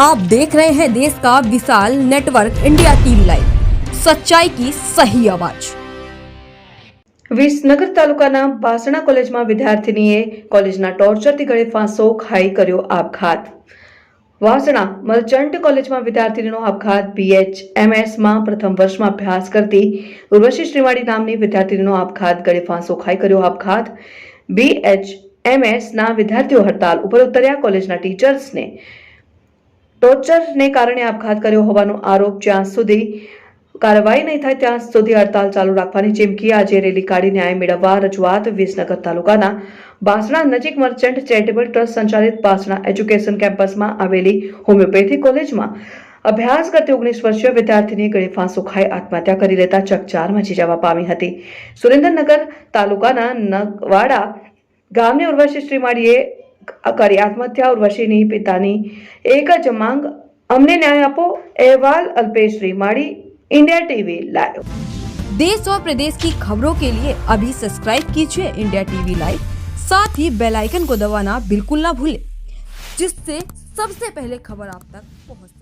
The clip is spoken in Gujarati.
आप देख रहे हैं देश का विशाल नेटवर्क इंडिया टीवी लाइव, सच्चाई की सही आवाज। વિસનગર તાલુકાના બાસણા કોલેજમાં વિદ્યાર્થીનીએ કોલેજના ટોર્ચરથી ગળે ફાંસો ખાઈ કર્યો આપઘાત। વાસણા મર્ચન્ટ કોલેજમાં વિદ્યાર્થીનીનો આપઘાત। BHMSમાં પ્રથમ વર્ષમાં અભ્યાસ કરતી ઉર્વશી શ્રીમાળી નામની વિદ્યાર્થીનીનો આપઘાત, ગળે ફાંસો ખાઈ કર્યો આપઘાત। BHMSના વિદ્યાર્થીઓ હડતાલ ઉપર ઉતર્યા। કોલેજના ટીચર્સને ટોર્ચરને કારણે આપઘાત કર્યો હોવાનો આરોપ। જ્યાં સુધી કાર્યવાહી નહીં થાય ત્યાં સુધી હડતાલ ચાલુ રાખવાની ચીમકી। આજે રેલી કાઢી ન્યાય મેળવવા રજૂઆત। વિસનગર તાલુકાના બાસણા નજીક મર્ચન્ટ ચેરિટેબલ ટ્રસ્ટ સંચાલિત બાસણા એજ્યુકેશન કેમ્પસમાં આવેલી હોમિયોપેથી કોલેજમાં અભ્યાસ કરતી 19 વર્ષીય વિદ્યાર્થીનીએ ગળે ફાંસો ખાઈ આત્મહત્યા કરી લેતા ચકચાર મચી જવા પામી હતી। સુરેન્દ્રનગર તાલુકાના નગવાડા ગામની ઉર્વશી શ્રીમાળીએ કરી આત્મહત્યા। ઉર્વશીની પિતાની એક જ માંગ, અમને न्याय આપો। अहवाल अल्पेश श्रीमाड़ी, इंडिया टीवी लाइव। देश और प्रदेश की खबरों के लिए अभी सब्सक्राइब कीजिए इंडिया टीवी लाइव, साथ ही बेल आइकन को दबाना बिल्कुल ना भूलें, जिससे सबसे पहले खबर आप तक पहुंचे।